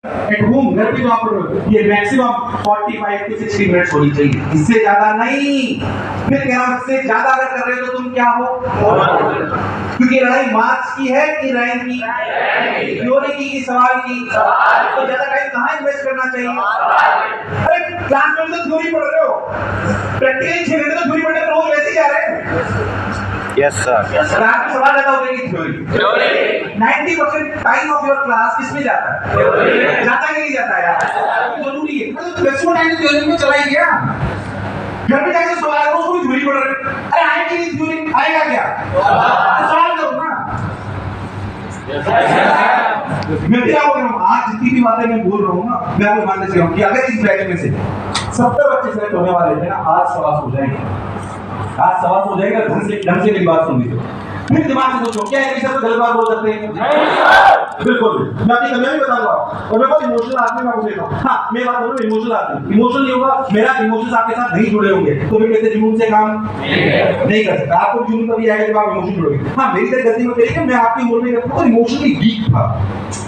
At home घर पे जो आप ये मैक्सिमम 45 to 60 मिनट्स होनी चाहिए, इससे ज्यादा नहीं। फिर कह रहा हूं इससे ज्यादा अगर कर रहे हो तो तुम क्या हो, क्योंकि लड़ाई मार्क्स की है कि रैंक की, थ्योरी की कि सवाल की। तो ज्यादा टाइम कहां इन्वेस्ट करना चाहिए? अरे क्लास में तो थ्योरी पढ़ रहे हो, प्रैक्टिकली 6 घंटे तो थ्योरी पढ़ने रोज वैसे ही जा रहे हैं। Yes sir. क्लास में सवाल ज्यादा होगा कि theory? 90% time of your class किसमें जाता है? जाता है कि नहीं जाता यार? जरूरी है। मतलब मैक्सिमम टाइम थ्योरी में चला ही गया। घर पे जाके सवाल करो, उसको भी थ्योरी पढ़ रहे हैं। अरे आएगी नहीं थ्योरी, आएगा क्या? सवाल करो ना। मैं क्या बोल रहा हूँ, आज जितनी भी बातें मैं बोल रहा हूँ ना, मैं आपको मानने चाहिए कि अगर इस बैच में से 70 बच्चे सेलेक्ट होने वाले थे ना, आज सवाल हो जाएंगे। आज सवाल हो जाएगा ढंग से मेरी बात सुननी है। फिर दिमाग से सोचो, क्या है सर गलत बात बोल सकते हैं? बिल्कुल। मैं अपनी कमियां भी बताऊंगा और मैं बहुत इमोशनल आदमी मैं पूछता हूं। हां मैं बात बोल रहा हूं इमोशनल आदमी, इमोशनल नहीं होगा, मेरा इमोशंस आपके साथ नहीं जुड़े होंगे तो फिर कहते जुनून से काम नहीं कर सकता। आपको जुनून तभी आएगा जब आप इमोशन जुड़ोगे। हां मेरी तरह गलती मत करिए, मैं आपकी उम्र में तो इमोशनली वीक था,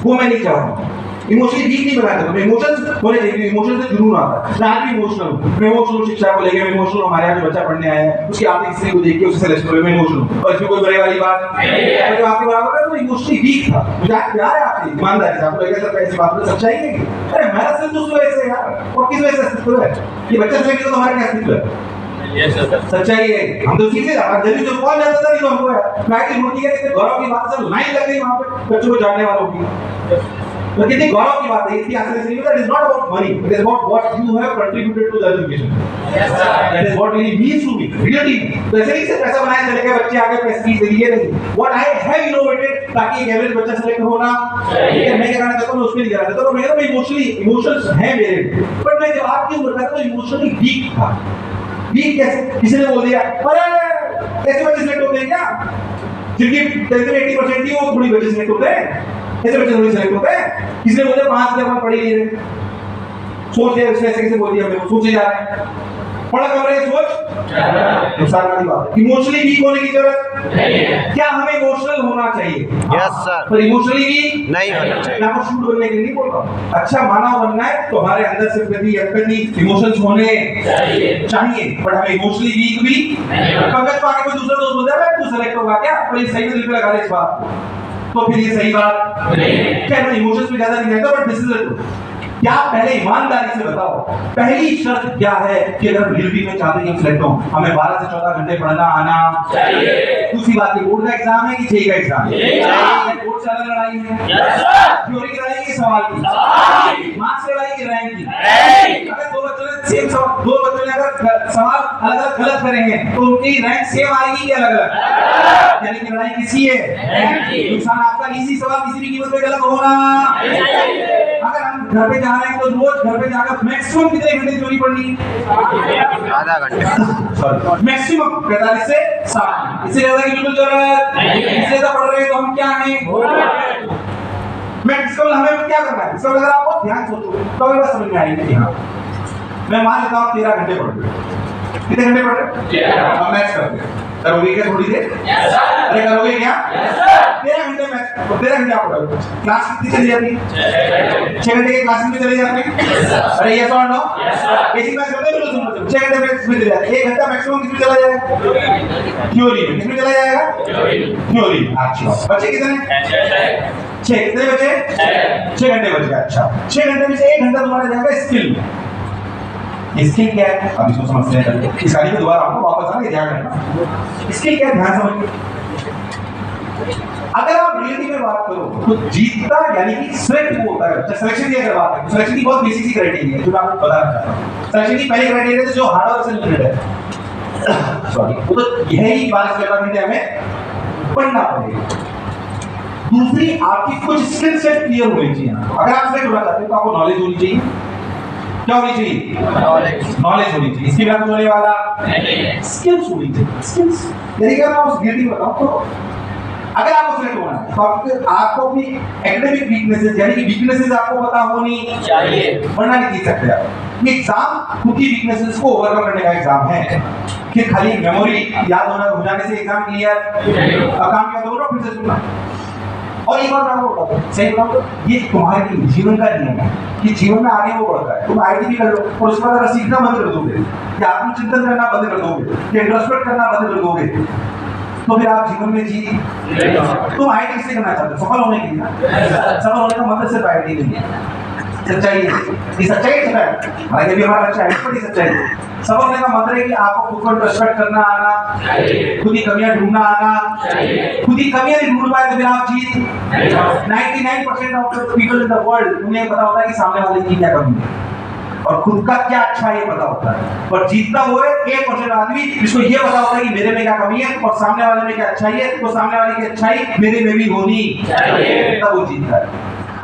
वो मैं नहीं चाह रहा हूं। इमोशनली वीक नहीं बनाते, मैं इमोशंस होने चाहिए, इमोशन से जुनून आता है। मैं भी इमोशनल हूं, मैं इमोशनल शिक्षा को लेकर इमोशनल। हमारे यहाँ जो बच्चा पढ़ने आया है उसकी आर्थिक स्थिति को देख के उससे सिलेक्ट हुए, मैं इमोशनल हूं और इसमें कोई बड़े वाली बात नहीं है। जो आपके बराबर है वो इमोशनली वीक था, मुझे प्यार है आपसे, ईमानदारी से आपको लगे सर ऐसी बात में सच्चाई है कि अरे मेरा सिर्फ उस वजह से यार, और किस वजह से अस्तित्व है ये बच्चा से तो हमारे क्या अस्तित्व है? सच्चाई है। हम तो सीधे जब जो कौन जानता था नहीं तो हमको है। मैं की रोटी के गौरव की बात से लाइन लग गई वहां पे बच्चों को जानने वालों की, तो कितनी गौरव की बात है। इसकी असली नहीं that is not about money, it is about what you have contributed to the education. Yes sir. That is what really means to me, really. तो ऐसे नहीं सिर्फ पैसा बनाए चले गए बच्चे आगे प्रेस्टीज के लिए नहीं, what I have innovated ताकि एक एवरेज बच्चा सेलेक्ट होना चाहिए। मैं क्या कहना चाहता हूं, उसमें नहीं करा था तो मेरा तो इमोशनली इमोशंस हैं मेरे, बट मैं जब आपकी उम्र का तो इमोशनली वीक था। वीक कैसे? किसी ने बोल दिया अरे ऐसे बच्चे सेलेक्ट होते हैं क्या जिनकी 80% ही वो थोड़ी बच्चे सेलेक्ट होते हैं, ऐसे बच्चे थोड़ी सेलेक्ट होते हैं। किसी ने बोले 5 जब पढ़ी नहीं रहे, सोच लिया उसने, ऐसे कैसे बोल दिया, मैं सोचे जा रहे हैं पढ़ा कर रहे हैं, सोच नुकसान वाली बात है। इमोशनली वीक होने की जरूरत नहीं है। क्या हमें इमोशनल होना चाहिए? Yes sir. पर इमोशनली वीक नहीं होना चाहिए। मैं आपको शूट बनने के लिए नहीं बोल रहा हूँ, अच्छा मानव बनना है तो हमारे अंदर सिंपैथी एम्पैथी इमोशंस होने चाहिए, पर हमें इमोशनली वीक भी पंकज को आके कोई दूसरा दोस्त बोलता है तू सेलेक्ट होगा क्या, और ये सही में दिल पे लगा ले इस बात तो फिर ये सही बात नहीं। क्या मैं इमोशंस पे ज्यादा नहीं जाता, बट दिस इज द क्या पहले ईमानदारी से बताओ पहली शर्त क्या है कि अगर रियलिटी में चाहते हैं सिलेक्ट हो हमें 12 से 14 घंटे पढ़ना आना चाहिए। दूसरी बात ये बोर्ड का एग्जाम है कि 6 का एग्जाम है? बोर्ड से अलग लड़ाई है, थ्योरी की लड़ाई की सवाल की, मार्क्स की लड़ाई की रैंक की। अगर दो बच्चों ने सेम सवाल, दो बच्चों ने अगर सवाल अलग अलग गलत करेंगे तो उनकी रैंक सेम आएगी कि अलग अलग? यानी कि लड़ाई किसी है, नुकसान आपका इसी सवाल किसी भी कीमत पे गलत होना। अगर हम घर पे जा रहे हैं तो रोज घर पे जाकर मैक्सिमम कितने घंटे थ्योरी पढ़नी? आधा घंटा, सॉरी मैक्सिमम 45 से 60। इससे ज्यादा की बिल्कुल जरूरत नहीं। इससे ज्यादा पढ़ रहे हैं तो हम क्या हैं? मैक्सिमम हमें क्या करना है? सब अगर आपको ध्यान सोचो तो हमें बस समझ में आएगी कि हाँ मैं मान लेता हूँ 13 घंटे पढ़ रहे हो। कितने घंटे पढ़ रहे हो? अब मैच करते हैं, करोगे क्या थोड़ी देर? अरे करोगे क्या? 13 घंटे मैच, 13 घंटे आप पढ़ोगे। क्लास कितनी चली जाती है? 6 घंटे की क्लास में चले जाते हैं। अरे यस और नो? बेसिक मैच करते हैं बिल्कुल सुनो, 6 घंटे मैच में चले जाते हैं। 1 घंटा मैक्सिमम किसमें चला जाएगा? थ्योरी में। किसमें चला जाएगा? थ्योरी। अच्छा बच्चे कितने? 6। कितने बचे? 6 घंटे बच गए। अच्छा 6 घंटे में से 1 घंटा तुम्हारा जाएगा स्किल में। स्किल क्या है अब इसको समझते हैं, इस गाड़ी में दोबारा आपको वापस आने ध्यान रखना। स्किल क्या है ध्यान समझिए। अगर आप रियलिटी में बात करो तो जीतता यानी कि सिलेक्ट होता है बच्चा। सिलेक्शन की अगर बात है सिलेक्शन की बहुत बेसिक सी क्राइटेरिया है जो मैं आपको बताना चाहता हूं। सिलेक्शन की पहली क्राइटेरिया है जो हार्ड वर्क से रिलेटेड है, सॉरी वो तो यही 12 से 14 घंटे हमें पढ़ना पड़ेगा। दूसरी आपकी कुछ स्किल सेट क्लियर होनी चाहिए। अगर आप सिलेक्ट होना चाहते हैं तो आपको नॉलेज होनी चाहिए। क्या होनी चाहिए? नॉलेज होनी चाहिए। इसके बाद होने वाला स्किल्स होनी चाहिए। स्किल्स यानी कि मैं उस गिल्टी बताऊं तो अगर आपको सिलेक्ट होना है तो आपको अपनी एकेडमिक वीकनेसेस यानी कि वीकनेसेस आपको पता होनी चाहिए, वरना नहीं जीत सकते आप। ये एग्जाम खुद की वीकनेसेस को ओवरकम करने का एग्जाम है कि खाली मेमोरी याद होना हो जाने से एग्जाम क्लियर। अब काम क्या करो फिर से सुनना। और एक बात मैं आपको बताता हूँ, सही बताऊँ तो ये तुम्हारे जीवन का नियम है कि जीवन में आगे वो बढ़ता है। तुम आईटी भी कर लो और उसके बाद अगर सीखना बंद कर दोगे या आत्मचिंतन करना बंद कर दोगे या इंट्रोस्पेक्ट करना बंद कर दोगे तो फिर आप जीवन में तुम आईटी किससे करना चाहते हो? सफल होने के लिए ना। सफल होने का मतलब सिर्फ आईटी नहीं है, सच्चाई है। ये सच्चाई है, भाई अभी हमारा अच्छा है, सच्चाई है। सफल होने का मतलब है कि आपको खुद को इंट्रोस्पेक्ट करना आना, खुद ही कमियां ढूंढना आना, खुद ही कमियां नहीं ढूंढ पाए तो फिर आप जीत 99% of the people in the world उन्हें पता होता है कि सामने वाले की क्या कमी है और खुद का क्या अच्छा है ये पता होता है। और जीतता वो है 1% आदमी जिसको ये पता होता है कि मेरे में क्या कमी है और सामने वाले में क्या अच्छाई है, तो सामने वाले की अच्छाई मेरे में भी होनी चाहिए, तब वो जीतता है।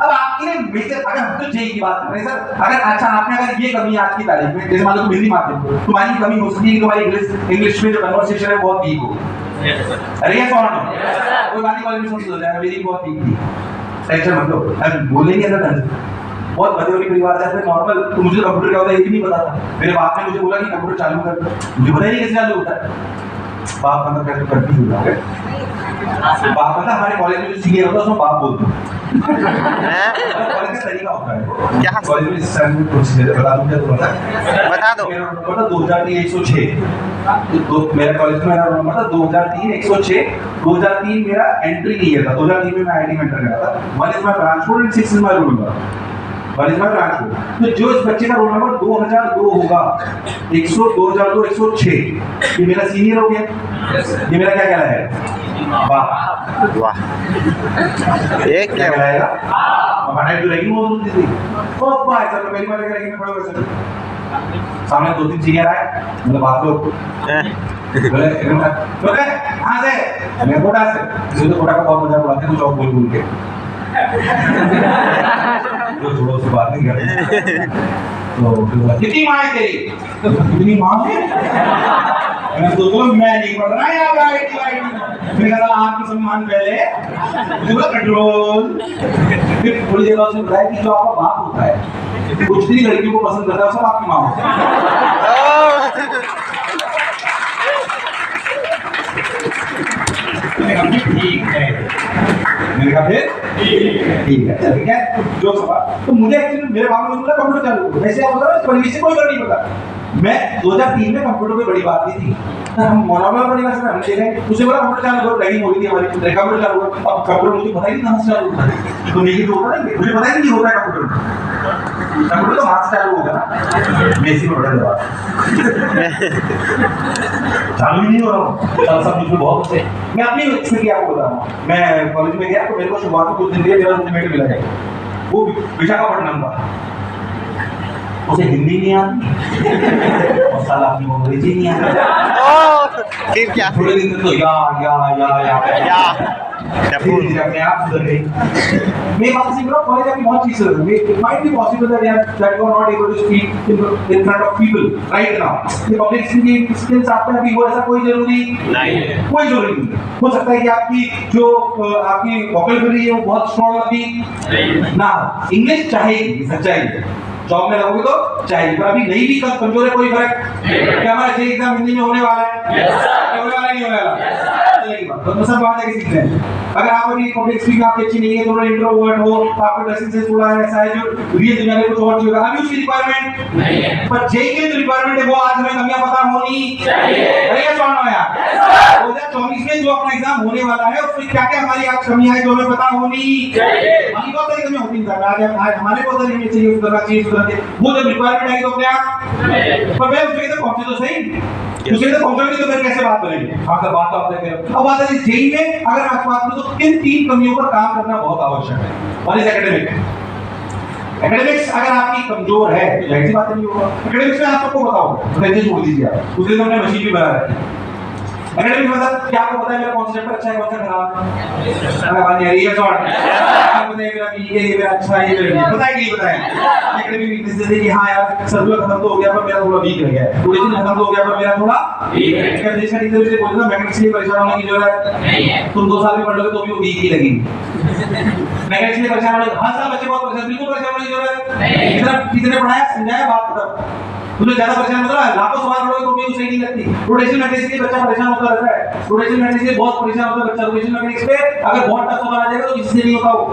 अब आपके लिए बेशक अगर हम तो जेई की बात कर रहे हैं सर, अगर अच्छा आपने अगर ये कमी आज की तारीख में, जैसे मान लो तुम हिंदी माध्यम हो, तुम्हारी कमी हो सकती है कि तुम्हारी इंग्लिश में जो कन्वर्सेशन है बहुत वीक हो। अरे ये कौन हो? कोई बात नहीं, कॉलेज में समझ हो जाएगा, मेरी बहुत वीक थी, टेंशन मत लो, अब बोलेंगे ना ढंग से। बहुत बड़े बड़े परिवार जैसे नॉर्मल, तो मुझे कंप्यूटर क्या होता है ये भी नहीं पता था। मेरे बाप ने मुझे बोला कि कंप्यूटर चालू कर, मुझे पता ही नहीं कैसे चालू होता है। बाप मतलब कैसे कंफ्यूज हो जाओगे। बाप मतलब हमारे कॉलेज में जो सीनियर होता है उसको बाप बोलते हैं। कॉलेज का तरीका होता है क्या? कॉलेज में सर में कुछ बता दूं क्या? बता दो। मेरा नंबर था 2003-106। तो मेरा कॉलेज में मेरा नंबर था 2003-106। 2003 मेरा एंट्री ईयर था। 2003 में मैं आईटी में एंटर करा था। 1 is my branch code and 6 is my roll number। 1 is my branch code। तो जो इस बच्चे का रोल नंबर 2002 होगा, 2002 106, ये मेरा सीनियर हो गया। ये मेरा क्या कहलाएगा? वाह वाह, एक क्या कहलाएगा? हमारे जो रैंकिंग होती थी वो भाई सर मेरी वाले रैंकिंग में खड़े हो गए। सामने 2-3 सीनियर आए, मतलब आप लोग बोले कहाँ से? मैं कोटा से। तो कोटा का बहुत मजा उड़ाते हैं कुछ और बोल के, तो थोड़ा सी बात नहीं करते। तो कितनी माँ है तेरी? कितनी माँ है? मैं सोचूं मैं नहीं पढ़ रहा यार आईटी वाईटी। मैंने कहा आपकी सम्मान पहले, पूरा कंट्रोल। फिर थोड़ी देर बाद उसने बताया कि जो आपका बाप होता है कुछ भी लड़कियों को पसंद करता है सब आपकी माँ होती है। ठीक है, मैंने कहा फिर ठीक है ठीक है जो सवाल। तो मुझे एक्चुअली मेरे बाप ने बोला कंप्यूटर चालू, वैसे आप बता रहे परिवेश से कोई कर नहीं पता। मैं 2003 में कंप्यूटर पे बड़ी बात की थी, हम मोनोमर बड़ी क्लास में हम देखे उसे बोला कंप्यूटर चालू करो, लैगिंग हो गई थी हमारी, कंप्यूटर चालू करो। अब कंप्यूटर मुझे पता ही नहीं कहां से चालू होता है, तो नहीं तो होता नहीं, मुझे पता ही नहीं होता है कंप्यूटर तो हाथ से चालू होगा ना, बेसिक में बड़ा दबा चालू ही नहीं हो रहा। सब कुछ बहुत अच्छे। मैं अपनी स्थिति आपको बता रहा हूँ। मैं कॉलेज में गया तो मेरे को शुरुआत में कुछ दिन दिया, मेरा रूममेट मिला है, वो विशाखापट्टनम का, उसे हिंदी नहीं आती और साला अपनी अंग्रेजी नहीं आती। फिर क्या? थोड़े दिन तो या अपने आप सुधर गई। मैं बात से बोला कॉलेज आपकी बहुत चीज सुधर गई। It might be possible that यार that you are not able to speak in front of people right now. ये पब्लिक स्पीकिंग स्किल्स आपके अभी वो ऐसा कोई जरूरी नहीं है, कोई जरूरी नहीं। हो सकता है कि आपकी जो आपकी वोकैबुलरी है वो बहुत स्ट्रांग अभी ना, इंग्लिश चाहेगी, सच्चाई जॉब में लगोगे तो चाहिए, पर अभी नहीं भी कम कमजोर है, कोई फर्क क्या? हमारा जे एग्जाम हिंदी में होने वाला है, होने वाला नहीं होने वाला, तो सब बात है सीखते हैं। अगर आप अभी पब्लिक स्पीकिंग आपकी अच्छी नहीं है, थोड़ा इंट्रोवर्ट हो, आपका ड्रेसिंग सेंस थोड़ा ऐसा है जो रियल दुनिया में कुछ और चाहिए, अभी उसकी रिक्वायरमेंट नहीं है, पर जे के जो रिक्वायरमेंट है वो आज हमें कमियां पता होनी चाहिए। अरे ये सुनो यार, 2024 में जो अपना एग्जाम होने वाला है उसमें क्या क्या हमारी आज कमियां हैं जो हमें पता होनी चाहिए। हमारी बहुत सारी कमियां होती हैं, आज हमारे बहुत सारी कमियां चाहिए, सुधरना चाहिए, वो जब रिक्वायरमेंट आएगी तो अपने आप, पर मैं उसके तक पहुंचे तो सही, उसके तक पहुंचोगे तो फिर कैसे बात बनेगी? हाँ सर बात तो आपने कही। अब बात है जेई में अगर आप बात करो तो किन 3 कमियों पर काम करना बहुत आवश्यक है। One is academic. एकेडमिक्स अगर आपकी कमजोर है तो ऐसी बात नहीं होगा। एकेडमिक्स में आप सबको बताओ, तो ऐसे छोड़ दीजिए आप, उसके लिए हमने मशीन भी बना रखी है। एकेडमिक्स मतलब क्या आपको पता है मेरा कौन सा चैप्टर अच्छा है, कौन सा खराब है? अरे बात नहीं ये शॉर्ट आपको बताइए मेरा ये मेरा अच्छा है, ये मेरा पता है कि नहीं पता है। एकेडमिक वीकनेस जैसे कि हां यार सर्कुलर खत्म तो हो गया पर मेरा थोड़ा वीक रह गया है, ओरिजिनल खत्म तो हो गया पर मेरा थोड़ा वीक है। क्या देश का टीचर से बोलना मैकेनिक्स के लिए परेशान होने की जरूरत नहीं है, तुम 2 साल में पढ़ लोगे तो भी वो वीक ही लगेगी। मैकेनिक्स के लिए परेशान होने, हर साल बच्चे बहुत परेशान, बिल्कुल परेशान होने की जरूरत नहीं है। इतना टीचर ने पढ़ाया समझाया बात खत्म। तुम्हें ज्यादा परेशान मतलब लाखों सवाल करोगे तो भी वो सही नहीं लगती। रोटेशनल मैकेनिक्स से बच्चा परेशान होता रहता है, रोटेशनल मैकेनिक्स से बहुत परेशान होता है बच्चा। रोटेशनल मैकेनिक्स पे अगर बहुत टफ सवाल आ जाएगा तो किसी से नहीं होता वो,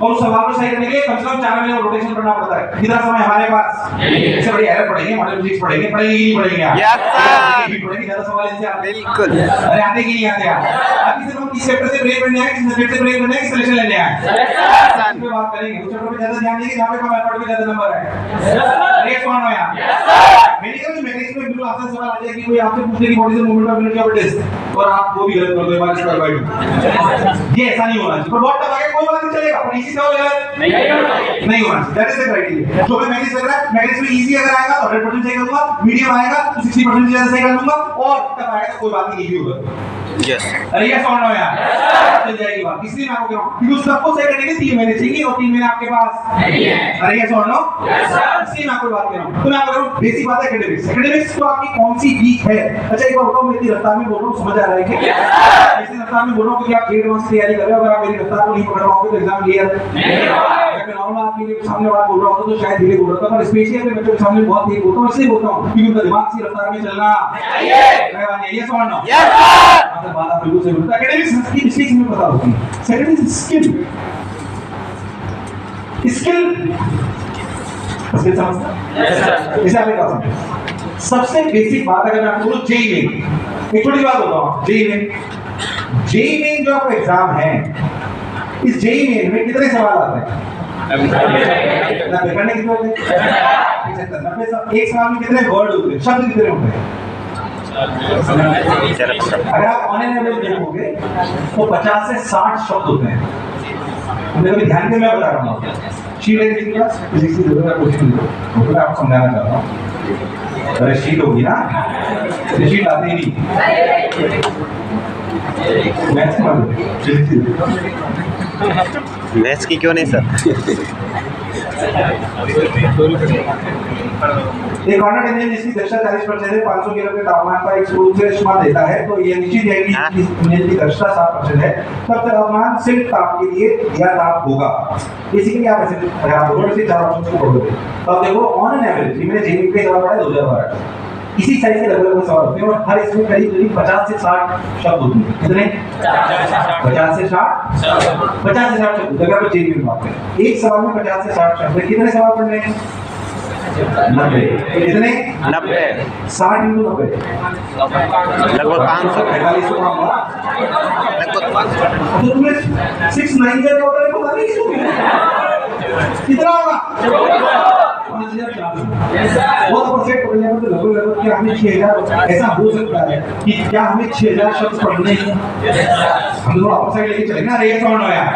और उस सवाल को सही करने के लिए कम से कम 4 महीने रोटेशन करना पड़ता है। कितना समय हमारे पास? इससे बड़ी एरर पढ़ेंगे, मॉडल फिजिक्स पढ़ेंगे, पढ़ेंगे कि नहीं पढ़ेंगे आप? यस सर, पढ़ेंगे ज्यादा सवाल इनसे आते हैं। बिल्कुल। अरे आते कि नहीं आते आप? अभी सिर्फ हम किस चैप्टर से ब्रेक करने आए, किस सब्जेक्ट से ब्रेक करने आए, किस सिलेक्शन लेने आए? इस पे बात करेंगे। उस चैप्टर पे ज्यादा ध्यान देंगे जहां पे कम एफर्ट पे ज्यादा नंबर है। रेट कौन हो यार? मेडिकल में मैकेनिक्स में बिल्कुल आसान सवाल आ जाए कि कोई आपसे पूछे कि what is the moment of inertia of disc, और आप वो भी गलत कर दो बार स्क्वायर बाय 2। ये ऐसा नहीं होना चाहिए। पर बहुत टफ आ गया कोई बात नहीं चलेगा, पर इसी सवाल गलत नहीं होना चाहिए। That is the criteria. जो मैं मैकेनिक्स लग रहा है, मैकेनिक्स में इजी अगर आएगा तो 100% सही करूंगा, मीडियम आएगा तो 60% से ज्यादा सही कर लूंगा, और टफ आएगा तो कोई बात नहीं, इजी होगा। यस अरे ये सॉल्व हो यार, चल जाएगी बात। इसलिए मैं आपको कह रहा हूं क्योंकि उस सबको सही करने के 3 महीने चाहिए, और 3 महीने आपके पास नहीं है। अरे ये सॉल्व हो, इसलिए मैं आपको बात कर रहा हूं। तो मैं आपको कह रहा हूं बेसिक बात है एकेडमिक्स। एकेडमिक्स तो आपकी कौन सी वीक है? अच्छा एक बार बताओ, मैं इतनी रफ्तार में बोल रहा हूं, समझ आ रहा है क्या? ऐसी रफ्तार में बोल रहा हूं कि आप 1.5 की तैयारी कर रहे हो, अगर आप मेरी रफ्तार को नहीं पकड़ पाओगे तो एग्जाम क्लियर नहीं होगा। मैं नॉर्मल आपके सामने बात बोल रहा हूं तो शायद धीरे बोल रहा था, पर स्पेशली अपने बच्चों के सामने बहुत तेज बोलता हूं। इसलिए बोलता हूं क्योंकि उनका दिमाग सी रफ्तार में चलना चाहिए। ये समझ लो। यस सर, बात आप बिल्कुल सही बोलते हैं। एकेडमिक्स की मिस्टेक्स हमें पता होती है। सेकंड इज स्किल समझना? Yes sir. इसे आपने कहा समझ। सबसे बेसिक बात अगर मैं आपको बोलूं जेईई में, एक छोटी बात बोलता हूं। जेईई में जो आपका एग्जाम है, इस जेईई में कितने सवाल आते हैं? 90 करने कितने होते हैं? 90। एक सवाल में कितने वर्ड होते हैं, शब्द कितने होते हैं? अगर आप ऑन एन एवरेज देखोगे तो 50 से 60 शब्द होते हैं। मैं कभी ध्यान से मैं बता रहा हूँ, शीट है किसी के पास, फिजिक्स की जरूरत है, कोशिश करो, तो मैं आपको समझाना चाहता हूँ। अरे शीट होगी ना, ये शीट आती ही नहीं, मैथ्स की बात है, फिजिक्स की। मैथ्स की क्यों नहीं सर? एक ऑर्डिनेट इंजन जिसकी दक्षता 40% है, 500 किलो के तापमान पर 100 से उष्मा देता है, तो ये निश्चित है कि इस इंजन की दक्षता 60% है। तब तापमान सिर्फ ताप के लिए या ताप होगा। बेसिकली आप ऐसे अगर आप दोनों से 4 ऑप्शंस को पढ़ोगे तो आप देखो ऑन एन एवरेज, मैंने जेईई पे सवाल पढ़ा है 2012, इसी साइज के लगभग सवाल होते हैं, और हर इसमें करीब 50 से 60 शब्द होते हैं। कितने? 50 से 60 शब्द। अगर आप जेईई में बात करें, एक सवाल में 50 से 60 शब्द, कितने सवाल पढ़ने हैं? 90। कितने? 90। 60 into 90 लगभग 500। 45 का होगा। लगभग 500। तो तुम्हें 6 9 का होता है, पता नहीं कितना होगा? 5400। वो तो परफेक्ट पढ़ लिया तो लगभग क्या हमें 6000 ऐसा हो सकता है कि क्या हमें 6000 शब्द पढ़ने हैं? हम लोग अपर साइड लेके चलेंगे ना, रे साउंड हो यार।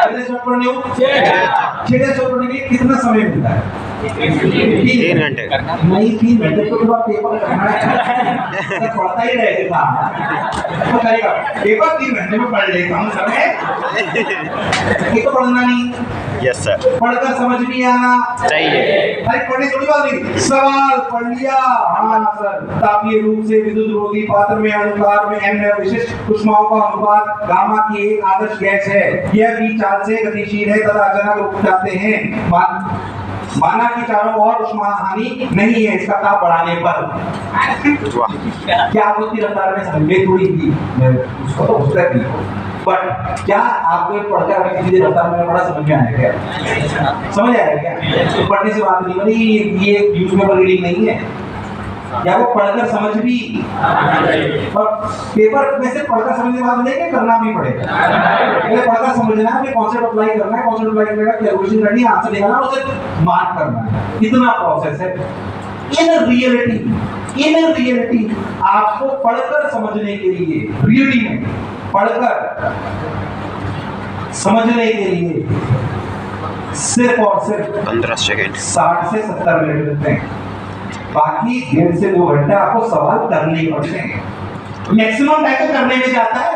कितने शब्द पढ़ने हो? 6000 शब्द पढ़ने के लिए कितना समय मिलता है? 3 घंटे। नहीं, 3 घंटे तो पूरा पेपर करना है, तो पढ़ता ही रहेगा। तो करेगा पेपर 3 घंटे में पढ़ लेता हूँ समय, ये तो पढ़ना नहीं। Yes sir. पढ़कर समझ नहीं आना चाहिए। अरे पढ़ने थोड़ी बात नहीं, सवाल पढ़ लिया, हाँ सर, तापीय रूप से विद्युत रोधी पात्र में अनुपात में n है, विशिष्ट ऊष्माओं का अनुपात गामा की एक आदर्श गैस है, यह भी चाल से गतिशील है तथा अचानक रुक जाते हैं। माना कि चारों ओर ऊष्मा हानि नहीं है इसका ताप बढ़ाने पर। वाह, क्या आपको इतनी रफ्तार में समझ में थोड़ी थी, मैं उसको तो उसका थी, बट क्या आपको पढ़कर अगर किसी रफ्तार में पढ़ा समझ में आया क्या? समझ आया क्या? तो पढ़ने से बात नहीं बनी, ये न्यूज़पेपर रीडिंग नहीं है, या वो पढ़कर समझ भी, और पेपर में से पढ़कर समझने के बाद नहीं करना भी पड़ेगा। पहले पढ़कर समझना है, फिर कॉन्सेप्ट अप्लाई करना है, कॉन्सेप्ट अप्लाई करने का कैलकुलेशन करनी है, आंसर निकालना, उसे मार्क करना है, इतना प्रोसेस है। इन रियलिटी आपको पढ़कर समझने के लिए, रियलिटी में पढ़कर समझने के लिए सिर्फ और सिर्फ 15 सेकंड 60 से 70 मिनट लगते हैं। बाकी 1.5 से 2 घंटे आपको सवाल करने ही पड़ते हैं। मैक्सिमम टाइम तो करने में जाता है,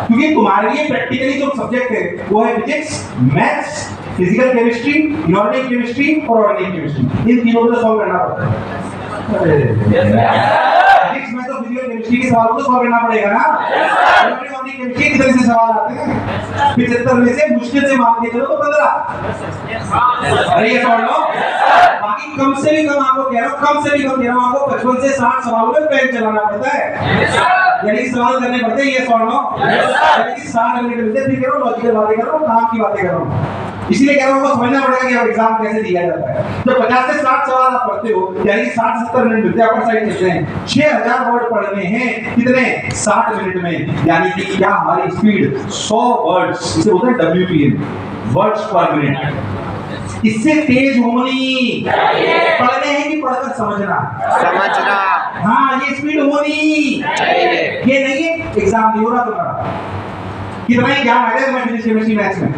क्योंकि तुम्हारे लिए प्रैक्टिकली जो सब्जेक्ट है वो है physics, maths, physical chemistry, inorganic chemistry और ऑर्गेनिक केमिस्ट्री। इन तीनों को सॉल्व करना पड़ता है। फिजिक्स में तो फिजिकल केमिस्ट्री के सवाल को सॉल्व करना पड़ेगा ना। केमिस्ट्री की तरह से सवाल आते हैं 75 में से मुश्किल से मान के चलो तो 15। अरे ये सॉल्व लो। बाकी कम से भी कम आपको कह रहा हूँ, कम से भी कम कह रहा हूँ आपको 55 से 60 सवालों में पेन चलाना पड़ता है, यानी सवाल करने पड़ते हैं। ये सॉल्व लो, यानी 60 मिनट मिलते हैं। फिर कह रहा हूँ लॉजिकल बातें कर रहा हूँ, काम की बातें कर रहा हूँ। इसलिए कह रहा हूँ समझना पड़ेगा कि एग्जाम कैसे दिया जाता है। तो 50 से 60 सवाल आप पढ़ते हो, यानी 60-70 मिनट मिलते हैं। अपर साइड चलते हैं, 6000 वर्ड पढ़ने हैं कितने 60 मिनट में, यानी कि क्या हमारी स्पीड 100 वर्ड्स, इसे बोलते हैं WPM, वर्ड्स पर मिनट। इससे तेज होनी पढ़ने हैं कि पढ़कर समझना? हाँ, ये स्पीड होनी चाहिए। ये नहीं एग्जाम नहीं हो रहा तुम्हारा, कितना ही ज्ञान आ गया तुम्हारे फिजिक्स केमिस्ट्री मैथ्स में,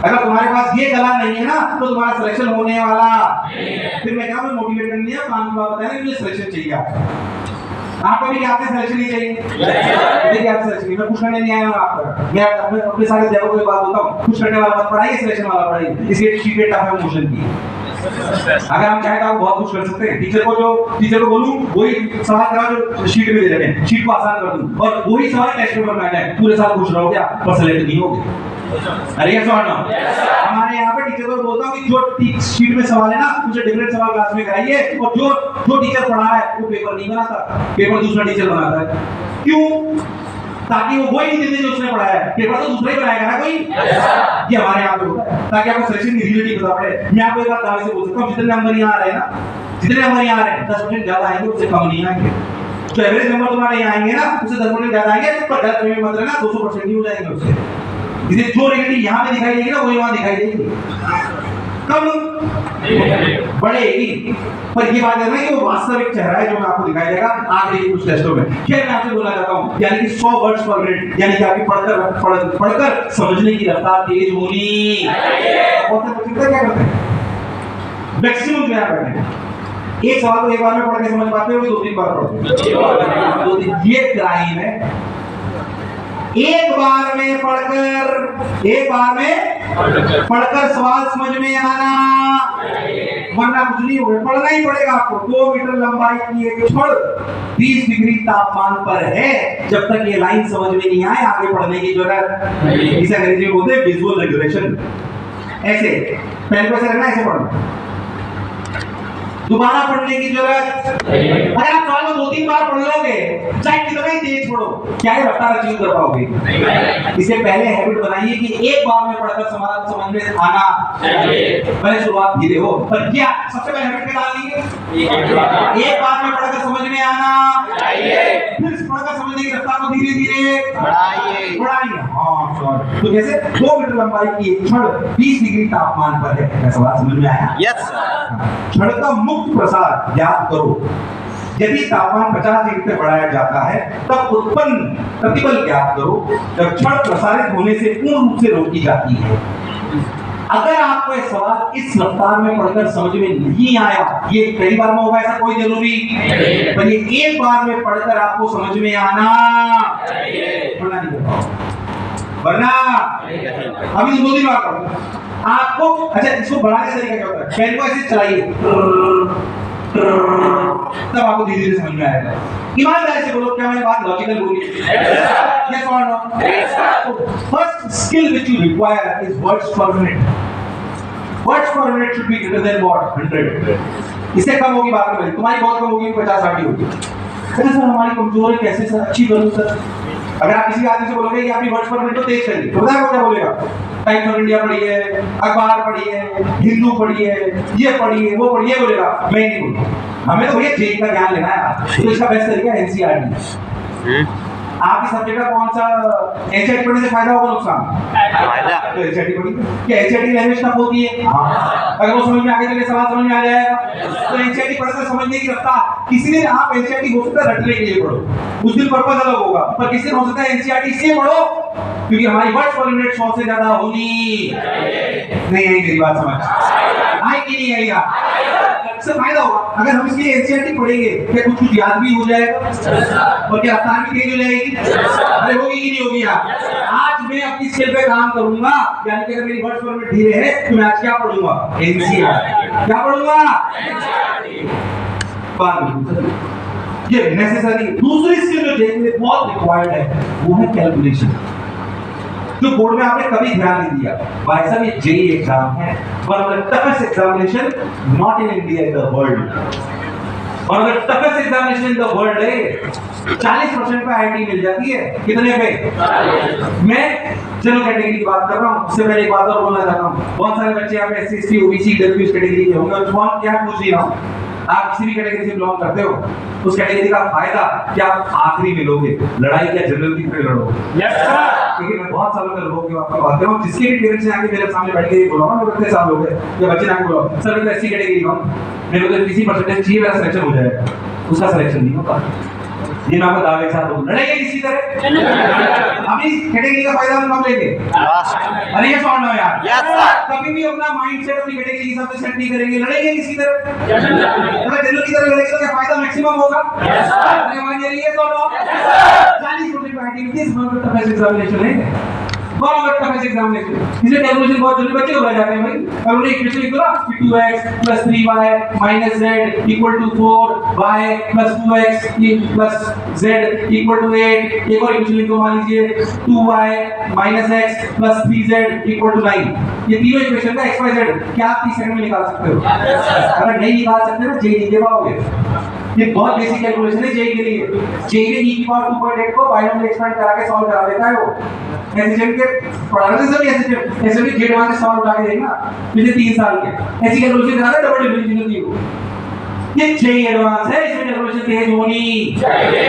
अगर तुम्हारे पास ये कला नहीं है ना तो तुम्हारा सिलेक्शन होने वाला। फिर मैं क्या मोटिवेट करनी है, काम की बात बताना, मुझे सिलेक्शन चाहिए आपको भी आपसे सिलेक्शन नहीं चाहिए। देखिए आप सिलेक्शन, मैं खुश करने नहीं आया हूँ आपका, मैं अपने सारे अध्यापकों को बात बोलता हूँ, खुश करने वाला मत पढ़ाइए, सिलेक्शन वाला पढ़ाइए। इसलिए शीट पे टफ है मोशन की, अगर हम चाहें तो आप बहुत कुछ कर सकते हैं। टीचर को बोलूं वही सवाल करा जो शीट में दे रहे हैं, शीट को आसान कर दूं और वही सवाल टेस्ट पेपर में आ जाए, पूरे साल खुश रहोगे आप, पर सिलेक्ट नहीं होगे। अरे ये सवाल ना, हमारे यहाँ पे टीचर को बोलता हूँ कि जो शीट में सवाल है ना उसे डिफरेंट सवाल क्लास में कराइए, और जो टीचर पढ़ा है वो पेपर नहीं बनाता, पेपर दूसरा टीचर बनाता है। क्यों? ताकि वो वही नहीं देते जो उसने पढ़ाया है, पेपर तो दूसरा ही बनाएगा ना कोई। ये हमारे यहाँ पे होता है, ताकि आपको सिलेक्शन की रियलिटी पता पड़े। मैं आपको एक बात दावे से बोल सकता हूँ, जितने नंबर यहाँ आ रहे हैं ना, जितने नंबर यहाँ आ रहे हैं 10% ज्यादा आएंगे, उससे कम नहीं आएंगे। तो एवरेज नंबर तुम्हारे यहाँ आएंगे ना, उससे 10% ज्यादा आएंगे, तो गलत में मत रहना, 200% ही हो जाएंगे उससे। इसे जो रियलिटी यहाँ पे दिखाई देगी ना वही वहाँ दिखाई देगी, कम बढ़ेगी। पर ये बात है ना कि वो वास्तविक चेहरा है जो मैं आपको दिखाई देगा आगे कुछ टेस्टों में। फिर मैं आपसे बोलना चाहता हूँ, यानी कि 100 वर्ड्स पर मिनट, यानी कि आपकी पढ़कर समझने की रफ्तार तेज होनी। और क्या करते हैं मैक्सिमम क्या करते हैं, एक सवाल को एक बार में पढ़ के समझ पाते हो, 2-3 बार पढ़ते हो। ये क्राइम है। एक बार में पढ़कर सवाल समझ में आना, वरना कुछ नहीं होगा। पढ़ना ही पड़ेगा आपको। 2 मीटर लंबाई की एक छड़ 20 डिग्री तापमान पर है, जब तक ये लाइन समझ में नहीं आए आगे पढ़ने की जरूरत। इसे अंग्रेजी में बोलते हैं विजुअल रेगुलेशन। ऐसे पेन पे से रखना, ऐसे पढ़ना, दोबारा पढ़ने की जरूरत। अगर आप सवाल को 2-3 बार पढ़ लोगे, चाहे कितना ही तेज पढ़ो, क्या है रफ्तार अचीव कर पाओगे? इससे पहले हैबिट बनाइए कि एक बार में पढ़कर समाधान समझ में आना चाहिए। पहले शुरुआत धीरे हो, पर क्या सबसे पहले हैबिट क्या डालनी है? एक बार में पढ़कर समझ में आना चाहिए, फिर पढ़कर समझने की रफ्तार को धीरे धीरे बढ़ाइए। हाँ, तो जैसे 2 मीटर लंबाई की एक छड़ 20 डिग्री तापमान पर है, क्या सवाल समझ में आया? Yes sir. छड़ का मुक्त प्रसार ज्ञात करो। यदि तापमान 50 डिग्री पे बढ़ाया जाता है तब उत्पन्न प्रतिबल ज्ञात करो, जब छड़ प्रसारित होने से पूर्ण रूप से रोकी जाती है। अगर आपको एक सवाल इस रफ्तार में पढ़कर समझ में नहीं आया, ये कई बार में होगा ऐसा कोई जरूरी नहीं, पर ये एक बार में पढ़कर आपको समझ में आना चाहिए, वरना नहीं कर पाओगे। वरना अभी 2-3 बार पढ़ो आपको। अच्छा, इसको बढ़ाने का तरीका क्या होता है? पेन को ऐसे चलाइए, तब आपको धीरे धीरे समझ में आएगा। ईमानदारी से बोलो, क्या मैं बात लॉजिकल बोली? यस और no? First skill which you require is words per minute. Words per minute should be greater than what 100। इससे कम होगी बात करें, तुम्हारी बहुत कम होगी, 50-60 होगी। सर हमारी कमजोर है, कैसे सर अच्छी करूं सर? अगर आप किसी आदमी से बोलोगे कि आपकी वर्ड्स पर मिनट तो तेज करिए, तो पता है वो क्या बोलेगा? टाइम्स ऑफ इंडिया पढ़िए, अखबार पढ़िए, हिंदू पढ़िए, ये पढ़िए, वो पढ़िए, बोलेगा। मैं नहीं बोलूंगा, हमें तो भैया जेई का ज्ञान लेना है, तो इसका बेस्ट तरीका एनसीईआरटी। आपकी सब्जेक्ट का कौन सा एनसीईआरटी पढ़ने से फायदा होगा नुकसान? फायदा। तो एनसीईआरटी पढ़िए, क्या एनसीईआरटी लैंग्वेज टफ होती है? हाँ, अगर वो समझ में आ गया तो सवाल समझ में आ जाएगा। तो एनसीईआरटी पढ़कर समझने की रफ्तार, किसी दिन आप एनसीईआरटी हो सकता है रटने के लिए पढ़ो, उस दिन पर्पस अलग होगा, पर किसी दिन हो सकता है एनसीईआरटी इसलिए पढ़ो क्योंकि हमारी वर्ड्स पर मिनट 100 से ज्यादा होनी नहीं। आई मेरी बात समझ आई कि नहीं आई? इससे फायदा होगा अगर हम इसकी एनसीईआरटी पढ़ेंगे, क्या कुछ याद भी हो जाएगा और क्या रफ्तार भी तेज हो जाएगी? अरे होगी कि नहीं होगी? आज मैं अपनी स्किल पे काम करूंगा, यानी कि अगर मेरी वर्ड्स पर मिनट धीरे है तो मैं आज क्या पढ़ूंगा? एनसीईआरटी। क्या पढ़ूंगा? ये नेसेसरी। दूसरी स्किल जो जेई में बहुत रिक्वायर्ड है वो है कैलकुलेशन, जो बोर्ड में आपने कभी ध्यान नहीं दिया। भाई साहब ये जेई एग्जाम है, one of the toughest examination not in India, in the world. One of the toughest examination in the world है। 40% पे आईआईटी मिल जाती है, कितने पे? मैं जनरल कैटेगरी की बात कर रहा हूँ। उससे पहले एक बात और बोलना चाहता हूँ, बहुत सारे बच्चे यहाँ पे SC ST OBC W category के होंगे, और क्या पूछ रही हूँ, आप किसी भी कैटेगरी से बिलोंग करते हो, उस कैटेगरी का फायदा क्या आप आखिरी में लोगे, लड़ाई क्या जनरल की तरह लड़ोगे? Yes sir. क्योंकि मैं बहुत सालों से लोगों की आपको बात कर रहा हूँ, जिसके भी पेरेंट्स ने आके मेरे सामने बैठ के बोला ना, कितने साल हो गए या बच्चे ने आके बोला सर मैं तो एससी कैटेगरी का हूँ, मेरे को तो इसी परसेंटेज चाहिए, मेरा सिलेक्शन हो जाएगा, उसका सिलेक्शन नहीं होता। ये नाम दावे के साथ लड़ेंगे किसी तरह। अभी कैटेगरी का फायदा हम कब लेंगे? अरे ये सवाल है यार। Yes sir. कभी भी अपना माइंडसेट अपनी कैटेगरी के हिसाब से सेट नहीं करेंगे, लड़ेंगे किसी तरह। अगर जनरल की तरह लड़ेंगे तो क्या फायदा मैक्सिमम होगा? Yes sir. अरे मान लीजिए तो 40% पे आईटी में 30 नंबर का एग्जामिनेशन है, बहुत बड़ा टफ एग्जामिनेशन। इसलिए कैलकुलेशन बहुत जरूरी, बच्चे को जाते हैं भाई। अगर उन्हें इक्वेशन लिख दो ना कि 2x + 3y - z = 4y + 2x + z = 8, एक और इक्वेशन लिख दो, मान लीजिए 2y - x + 3z = 9। ये तीनों इक्वेशन का x y z क्या आप 30 सेकंड में निकाल सकते हो? अगर नहीं निकाल सकते ना जेई नहीं दे पाओगे। ये बहुत बेसिक कैलकुलेशन है जेई के लिए। जेई में e की पावर 2.8 को बाइनोमियल एक्सपेंड करा के सॉल्व करा देता है वो। एसएचएम के पढ़ाने से भी एसएचएम के जेड 1 के सॉल्व उठा के देखना पिछले 3 साल के, ऐसी कैलकुलेशन करा है डबल डिविजन की वो। ये जेई एडवांस है, इसमें कैलकुलेशन तेज होनी चाहिए।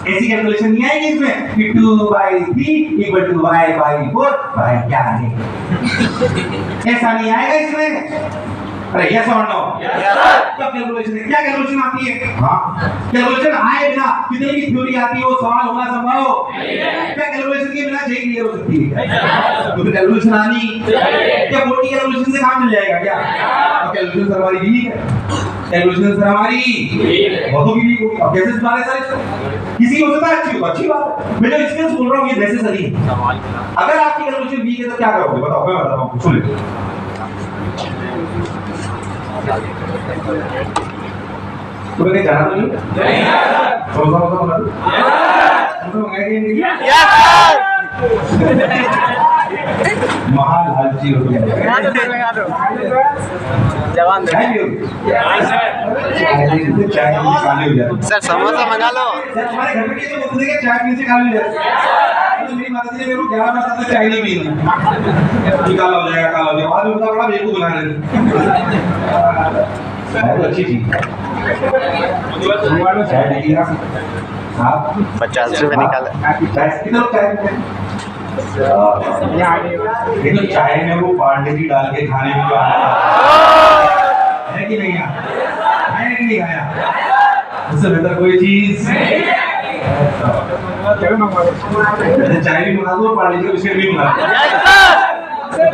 ऐसी कैलकुलेशन नहीं आएगी इसमें कि 2/3 = y/4 भाई क्या है, ऐसा नहीं आएगा इसमें। अरे यस और नो? क्या कैलकुलेशन है? क्या कैलकुलेशन आती है? हाँ, कैलकुलेशन आए बिना कितनी भी थ्योरी आती है वो सवाल होना संभव नहीं है। क्या कैलकुलेशन के बिना जेई क्लियर हो सकती है? तो कैलकुलेशन आनी चाहिए। क्या बोर्ड की कैलकुलेशन से काम मिल जाएगा क्या? और कैलकुलेशन सर हमारी वीक है, कैलकुलेशन सर हमारी बहुतों की वीक होगी। अब कैसे सुधारे सर? किसी हो सकता है अच्छी हो, अच्छी बात है। मैं जो एक्सपीरियंस बोल रहा हूँ ये नेसेसरी है। अगर आपकी कैलकुलेशन वीक है तो क्या करोगे बताओ? मैं बताता हूँ, सुन लो। तुम्हें जाना तो नहीं? समोसा बना दो? महान लालची हो गया। जवान चाय खाली हो जाती। सर समोसा मंगा लो। हमारे घर में कैसे बोलते थे कि चाय पीने से खाली हो जाती है। मेरी माता जी ने मेरे को 11 बजे तक चाय नहीं पीनी, काला हो जाएगा, काला हो जाएगा। बाद में बता बड़ा बेवकूफ बना रहे थे। अच्छी चीज चाय देखिए आप 50 रुपए निकाले। कितने लोग चाय पीते हैं? ये तो चाय में वो पार्ले डाल के खाने में है कि नहीं? है कि नहीं आया? उससे बेहतर कोई चीज चाय भी मंगा दो, पार्ले के बिस्किट भी मंगा दो।